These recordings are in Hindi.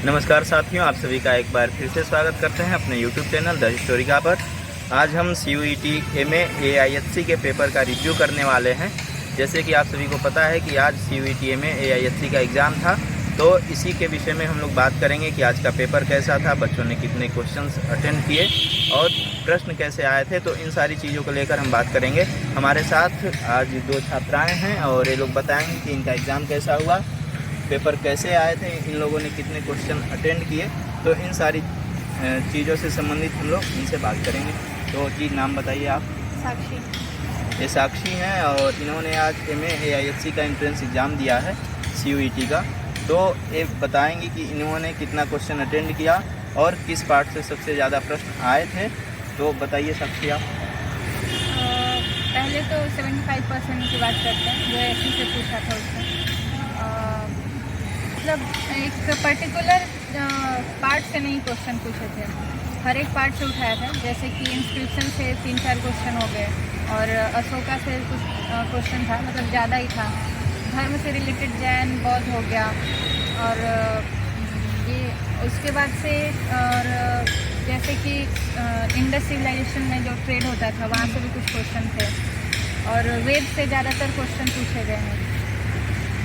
नमस्कार साथियों, आप सभी का एक बार फिर से स्वागत करते हैं अपने YouTube चैनल द हिस्टोरिका पर। आज हम CUET MA AIHC के पेपर का रिव्यू करने वाले हैं। जैसे कि आप सभी को पता है कि आज CUET MA AIHC का एग्ज़ाम था, तो इसी के विषय में हम लोग बात करेंगे कि आज का पेपर कैसा था, बच्चों ने कितने क्वेश्चंस अटेंड किए और प्रश्न कैसे आए थे। तो इन सारी चीज़ों को लेकर हम बात करेंगे। हमारे साथ आज 2 छात्राएँ हैं और ये लोग बताएँगे कि इनका एग्ज़ाम कैसा हुआ, पेपर कैसे आए थे, इन लोगों ने कितने क्वेश्चन अटेंड किए। तो इन सारी चीज़ों से संबंधित हम लोग इनसे बात करेंगे। तो जी, नाम बताइए आप। साक्षी। ये साक्षी हैं और इन्होंने आज MA AIHC का एंट्रेंस एग्ज़ाम दिया है CUET का। तो ये बताएंगे कि इन्होंने कितना क्वेश्चन अटेंड किया और किस पार्ट से सबसे ज़्यादा प्रश्न आए थे। तो बताइए साक्षी आप। पहले तो 75% की बात करते हैं जो ऐसी से पूछा था उसमें। मतलब एक पर्टिकुलर पार्ट से नहीं क्वेश्चन पूछे थे, हर एक पार्ट से उठाया था। जैसे कि इंस्क्रिप्शन से 3-4 क्वेश्चन हो गए और अशोका से कुछ क्वेश्चन था, मतलब ज़्यादा ही था। धर्म से रिलेटेड जैन बौद्ध हो गया और ये उसके बाद से, और जैसे कि इंडस सिविलाइजेशन में जो ट्रेड होता था वहाँ से भी कुछ क्वेश्चन थे और वेद से ज़्यादातर क्वेश्चन पूछे गए हैं।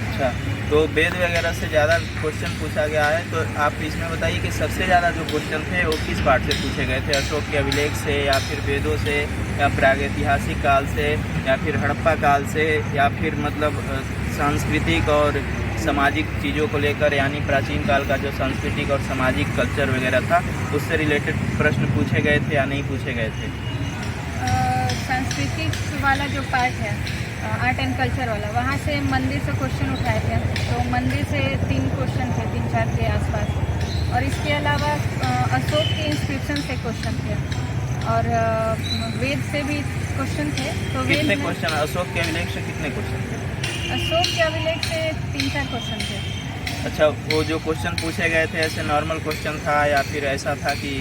अच्छा, तो वेद वगैरह से ज़्यादा क्वेश्चन पूछा गया है। तो आप इसमें बताइए कि सबसे ज़्यादा जो क्वेश्चन थे वो किस पार्ट से पूछे गए थे? अशोक के अभिलेख से या फिर वेदों से या प्रागैतिहासिक काल से या फिर हड़प्पा काल से या फिर मतलब सांस्कृतिक और सामाजिक चीज़ों को लेकर, यानी प्राचीन काल का जो सांस्कृतिक और सामाजिक कल्चर वगैरह था उससे रिलेटेड प्रश्न पूछे गए थे या नहीं पूछे गए थे? सांस्कृतिक वाला जो पार्ट है, आर्ट एंड कल्चर वाला, वहाँ से मंदिर से क्वेश्चन उठाए थे। तो मंदिर से 3 क्वेश्चन थे, 3-4 के आसपास। और इसके अलावा अशोक के इंस्क्रिप्शन से क्वेश्चन थे और वेद से भी क्वेश्चन थे। तो कितने क्वेश्चन अशोक के अभिलेख से कितने क्वेश्चन थे? अशोक के अभिलेख से 3-4 क्वेश्चन थे। अच्छा, वो जो क्वेश्चन पूछे गए थे ऐसे नॉर्मल क्वेश्चन था या फिर ऐसा था कि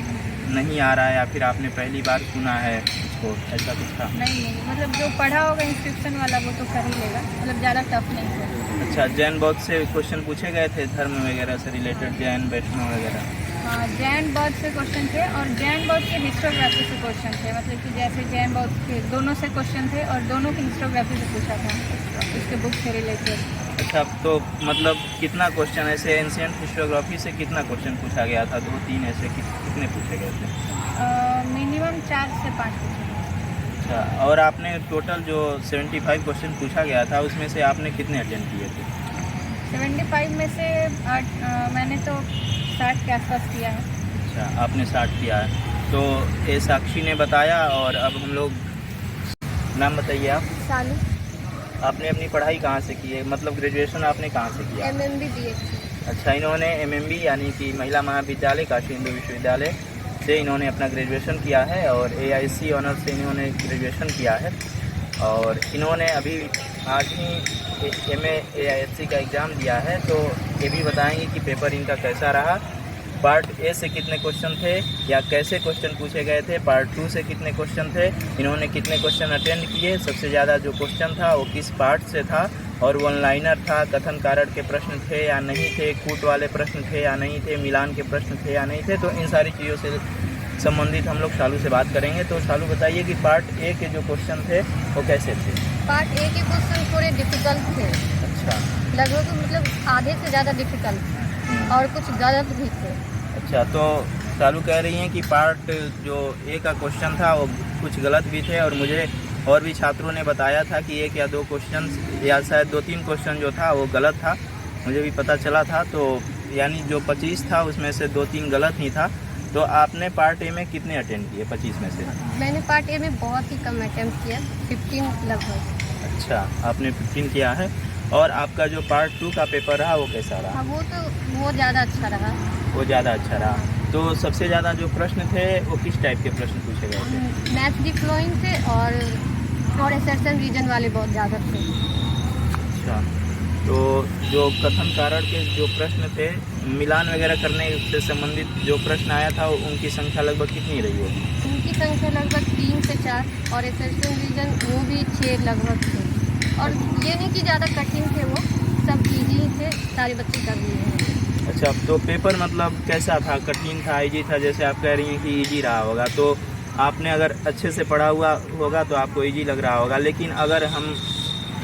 नहीं आ रहा है या फिर आपने पहली बार सुना है उसको, ऐसा कुछ था? नहीं, मतलब जो पढ़ा होगा इंस्क्रिप्शन वाला वो तो कर ही लेगा, मतलब ज़्यादा टफ नहीं है। अच्छा, जैन बौद्ध से क्वेश्चन पूछे गए थे, धर्म वगैरह से रिलेटेड, जैन वैष्णव वगैरह? हाँ, जैन बौद्ध से क्वेश्चन थे और जैन बौद्ध के हिस्टोग्राफी से क्वेश्चन थे। मतलब कि जैसे जैन बौद्ध के दोनों से क्वेश्चन थे और दोनों की हिस्टोग्राफी से पूछा था, उसके बुक से रिलेटेड। अच्छा, तो मतलब कितना क्वेश्चन ऐसे एंशिएंट हिस्टोग्राफी से कितना क्वेश्चन पूछा गया था? 2-3 ऐसे कितने पूछे गए थे? मिनिमम 4 से 5 पूछे गए। अच्छा, और आपने टोटल जो 75 क्वेश्चन पूछा गया था उसमें से आपने कितने अटेंड किए थे? 75 में से मैंने तो 60 के आसपास किया है। अच्छा, आपने 60 किया है। तो ये साक्षी ने बताया। और अब हम लोग, नाम बताइए आप। सालू। आपने अपनी पढ़ाई कहाँ से की है, मतलब ग्रेजुएशन आपने कहाँ से किया? MMB BA। अच्छा, इन्होंने MMB यानी कि महिला महाविद्यालय काशी हिंदू विश्वविद्यालय से इन्होंने अपना ग्रेजुएशन किया है और AIC ऑनर्स से इन्होंने ग्रेजुएशन किया है। और इन्होंने अभी आज ही MA AIHC का एग्ज़ाम दिया है। तो ये भी बताएंगे कि पेपर इनका कैसा रहा, पार्ट A से कितने क्वेश्चन थे या कैसे क्वेश्चन पूछे गए थे, पार्ट 2 से कितने क्वेश्चन थे, इन्होंने कितने क्वेश्चन अटेंड किए, सबसे ज़्यादा जो क्वेश्चन था वो किस पार्ट से था, और वन लाइनर था, कथन कारण के प्रश्न थे या नहीं थे, कूट वाले प्रश्न थे या नहीं थे, मिलान के प्रश्न थे या नहीं थे। तो इन सारी चीज़ों से संबंधित हम लोग शालू से बात करेंगे। तो शालू बताइए कि पार्ट A के जो क्वेश्चन थे वो कैसे थे? पार्ट A के क्वेश्चन थोड़े डिफिकल्ट थे। अच्छा, लगभग मतलब आधे से ज़्यादा डिफिकल्ट और कुछ गलत भी थे। अच्छा, तो शालू कह रही हैं कि पार्ट जो A का क्वेश्चन था वो कुछ गलत भी थे, और मुझे और भी छात्रों ने बताया था कि 1 या 2 क्वेश्चन या शायद 2-3 क्वेश्चन जो था वो गलत था, मुझे भी पता चला था। तो यानी जो 25 था उसमें से 2-3 गलत ही था। तो आपने पार्ट A में कितने अटेंड किए 25 में से? मैंने पार्ट A में बहुत ही कम अटेम्प्ट किया, 15 लगभग। अच्छा, आपने 15 किया है। और आपका जो पार्ट 2 का पेपर रहा वो कैसा रहा? हाँ, वो ज़्यादा अच्छा रहा। वो ज़्यादा अच्छा रहा। तो सबसे ज़्यादा जो प्रश्न थे वो किस टाइप के प्रश्न पूछे गए थे? मैथ दी फ्लोइंग थे और एसर्शन रीजन वाले बहुत ज़्यादा थे। अच्छा, तो जो कथन कारण के जो प्रश्न थे, मिलान वगैरह करने से संबंधित जो प्रश्न आया था उनकी संख्या लगभग कितनी रही होगी? उनकी संख्या लगभग 3 से 4 और एसर्शन रीजन वो भी 6 लगभग थे। और ये नहीं कि ज़्यादा कठिन थे, वो सब इजी थे, सारे बच्चे कर लिए हैं। अच्छा, तो पेपर मतलब कैसा था, कठिन था, इजी था? जैसे आप कह रही हैं कि इजी रहा होगा, तो आपने अगर अच्छे से पढ़ा हुआ होगा तो आपको इजी लग रहा होगा। लेकिन अगर हम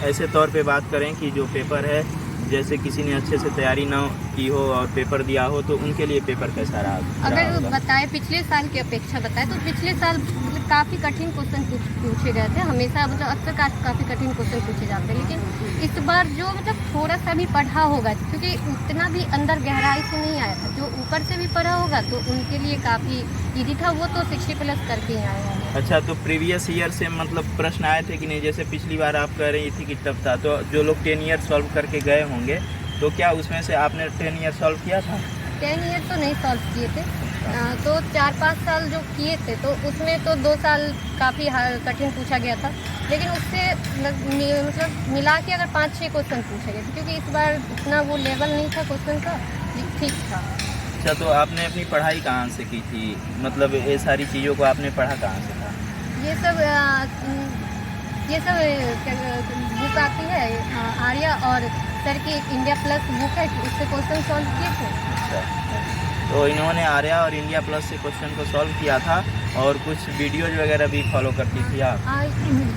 ऐसे तौर पे बात करें कि जो पेपर है, जैसे किसी ने अच्छे से तैयारी ना की हो और पेपर दिया हो, तो उनके लिए पेपर कैसा रहा अगर होगा? बताए पिछले साल की अपेक्षा बताए तो पिछले साल मतलब काफ़ी कठिन क्वेश्चन पूछे गए थे। हमेशा मतलब अक्सर काफ़ी कठिन क्वेश्चन पूछे जाते हैं, लेकिन इस बार जो मतलब थोड़ा सा भी पढ़ा होगा, क्योंकि उतना भी अंदर गहराई से नहीं आया था, जो ऊपर से भी पढ़ा होगा तो उनके लिए काफ़ी ईजी था। वो तो 60+ करके ही आए हैं। अच्छा, तो प्रीवियस ईयर से मतलब प्रश्न आए थे कि नहीं? जैसे पिछली बार आप कह रही थी कि टफ था, तो जो लोग 10 ईयर सॉल्व करके गए होंगे, तो क्या उसमें से आपने 10 ईयर सॉल्व किया था? 10 ईयर तो नहीं सॉल्व किए थे, तो 4-5 साल जो किए थे तो उसमें तो 2 साल काफ़ी कठिन पूछा गया था, लेकिन उससे मतलब मिला के अगर 5-6 क्वेश्चन पूछे गए थे, क्योंकि इस बार इतना वो लेवल नहीं था क्वेश्चन का, ठीक था। अच्छा, तो आपने अपनी पढ़ाई कहाँ से की थी? मतलब ये सारी चीज़ों को आपने पढ़ा कहाँ से था? ये सब बुक आती है आर्या और सर की इंडिया प्लस बुक है, उससे क्वेश्चन सॉल्व किए थे। अच्छा, तो इन्होंने आर्या और इंडिया प्लस से क्वेश्चन को सॉल्व किया था, और कुछ वीडियोज वगैरह भी फॉलो करती थी आप?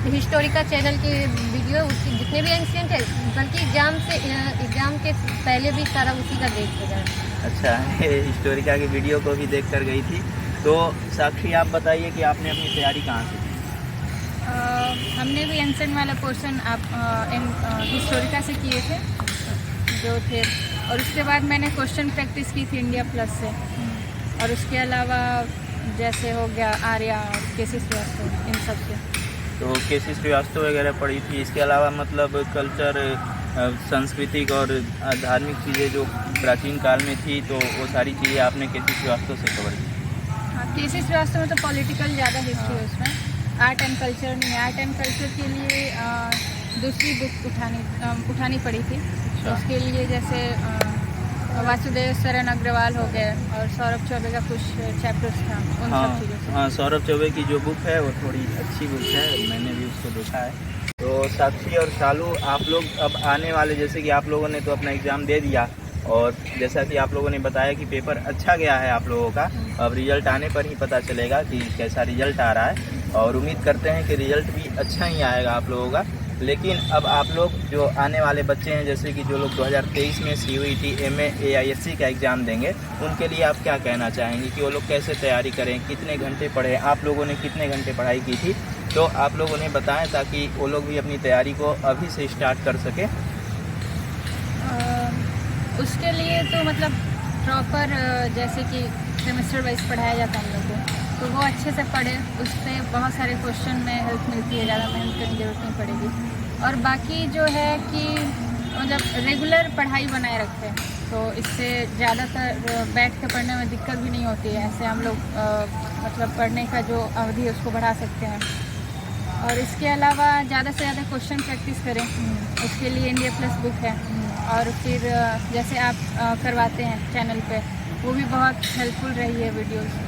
हिस्टोरिका चैनल की वीडियो, उसकी जितने भी इंसिडेंट है, बल्कि एग्ज़ाम के पहले भी सारा उसी का देख के गए। अच्छा, हिस्टोरिका की वीडियो को भी देख कर गई थी। तो साक्षी, आप बताइए कि आपने अपनी तैयारी कहाँ से की? हमने भी एंसेंट वाला पोर्शन हिस्टोरिका से किए थे जो थे, और उसके बाद मैंने क्वेश्चन प्रैक्टिस की थी इंडिया प्लस से, और उसके अलावा जैसे हो गया आर्या, केसी श्रीवास्तव, इन सब से। तो केसी श्रीवास्तव वगैरह पढ़ी थी। इसके अलावा मतलब कल्चर, सांस्कृतिक और धार्मिक चीज़ें जो प्राचीन काल में थी, तो वो सारी चीज़ें आपने केसी श्रीवास्तव से कवर की? हाँ, केसी श्रीवास्तव में तो पॉलिटिकल ज़्यादा हिस्ट्री है, उसमें आर्ट एंड कल्चर नहीं है। आर्ट एंड कल्चर के लिए दूसरी बुक उठानी पड़ी थी। तो उसके लिए जैसे वासुदेव शरण अग्रवाल हो गए, और सौरभ चौबे का कुछ चैप्टर्स था, उन सब चीज़ों से। हाँ, सौरभ चौबे की जो बुक है वो थोड़ी अच्छी बुक है, मैंने भी उसको देखा है। तो साक्षी और शालू, आप लोग अब आने वाले, जैसे कि आप लोगों ने तो अपना एग्ज़ाम दे दिया, और जैसा कि आप लोगों ने बताया कि पेपर अच्छा गया है आप लोगों का, अब रिज़ल्ट आने पर ही पता चलेगा कि कैसा रिज़ल्ट आ रहा है, और उम्मीद करते हैं कि रिज़ल्ट भी अच्छा ही आएगा आप लोगों का। लेकिन अब आप लोग जो आने वाले बच्चे हैं, जैसे कि जो लोग 2023 में CUET MA AISC का एग्ज़ाम देंगे, उनके लिए आप क्या कहना चाहेंगे कि वो लोग कैसे तैयारी करें, कितने घंटे पढ़ें? आप लोगों ने कितने घंटे पढ़ाई की थी, तो आप लोग उन्हें बताएं ताकि वो लोग भी अपनी तैयारी को अभी से स्टार्ट कर सकें। उसके लिए तो मतलब प्रॉपर जैसे कि सेमेस्टर वाइज पढ़ाया जाता है हम लोग को, तो वो अच्छे से पढ़े, उससे बहुत सारे क्वेश्चन में हेल्प मिलती है, ज़्यादा मेहनत करने की ज़रूरत नहीं पड़ेगी। और बाकी जो है कि मतलब रेगुलर पढ़ाई बनाए रखें, तो इससे ज़्यादातर बैठ के पढ़ने में दिक्कत भी नहीं होती है। ऐसे हम लोग मतलब पढ़ने का जो अवधि है उसको बढ़ा सकते हैं। और इसके अलावा ज़्यादा से ज़्यादा क्वेश्चन प्रैक्टिस करें, उसके लिए इंडिया प्लस बुक है, और फिर जैसे आप करवाते हैं चैनल पे, वो भी बहुत हेल्पफुल रही है वीडियोस।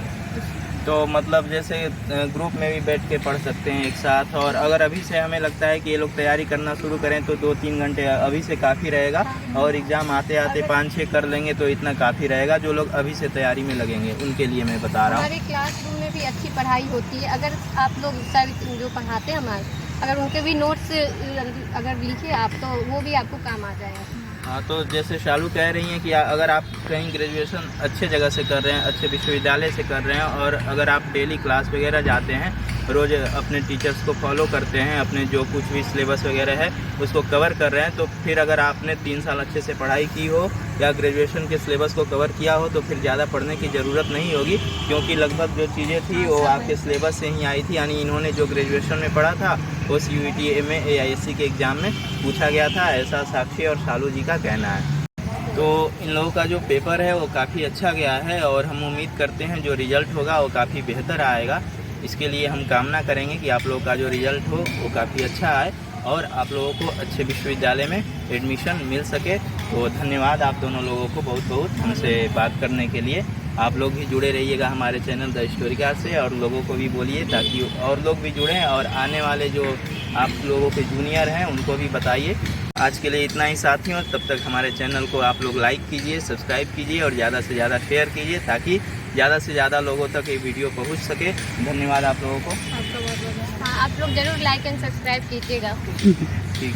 तो मतलब जैसे ग्रुप में भी बैठ के पढ़ सकते हैं एक साथ, और अगर अभी से हमें लगता है कि ये लोग तैयारी करना शुरू करें तो 2-3 घंटे अभी से काफ़ी रहेगा, और एग्ज़ाम आते आते 5-6 कर लेंगे तो इतना काफ़ी रहेगा। जो लोग अभी से तैयारी में लगेंगे उनके लिए मैं बता रहा हूँ। हमारे क्लासरूम में भी अच्छी पढ़ाई होती है। अगर आप लोग सर जो पढ़ाते हैं हमारे, अगर उनके भी नोट्स अगर लिखे आप, तो वो भी आपको काम आ जाएगा। हाँ, तो जैसे शालू कह रही हैं कि अगर आप कहीं ग्रेजुएशन अच्छे जगह से कर रहे हैं, अच्छे विश्वविद्यालय से कर रहे हैं, और अगर आप डेली क्लास वगैरह जाते हैं, रोज़ अपने टीचर्स को फॉलो करते हैं, अपने जो कुछ भी सिलेबस वगैरह है उसको कवर कर रहे हैं, तो फिर अगर आपने 3 साल अच्छे से पढ़ाई की हो या ग्रेजुएशन के सिलेबस को कवर किया हो, तो फिर ज़्यादा पढ़ने की ज़रूरत नहीं होगी, क्योंकि लगभग जो चीज़ें थी वो आपके सिलेबस से ही आई थी। यानी इन्होंने जो ग्रेजुएशन में पढ़ा था वो CUET MA AISC के एग्ज़ाम में पूछा गया था, ऐसा साक्षी और शालू जी का कहना है। तो इन लोगों का जो पेपर है वो काफ़ी अच्छा गया है, और हम उम्मीद करते हैं जो रिज़ल्ट होगा वो काफ़ी बेहतर आएगा। इसके लिए हम कामना करेंगे कि आप लोगों का जो रिज़ल्ट हो वो काफ़ी अच्छा आए, और आप लोगों को अच्छे विश्वविद्यालय में एडमिशन मिल सके। तो धन्यवाद आप दोनों लोगों को बहुत बहुत हमसे बात करने के लिए। आप लोग भी जुड़े रहिएगा हमारे चैनल द स्टोरीकार से, और लोगों को भी बोलिए ताकि और लोग भी जुड़ें, और आने वाले जो आप लोगों के जूनियर हैं उनको भी बताइए। आज के लिए इतना ही साथियों, तब तक हमारे चैनल को आप लोग लाइक कीजिए, सब्सक्राइब कीजिए और ज़्यादा से ज़्यादा शेयर कीजिए ताकि ज़्यादा से ज़्यादा लोगों तक ये वीडियो पहुंच सके। धन्यवाद आप लोगों को। हाँ, आप लोग ज़रूर लाइक एंड सब्सक्राइब कीजिएगा। ठीक।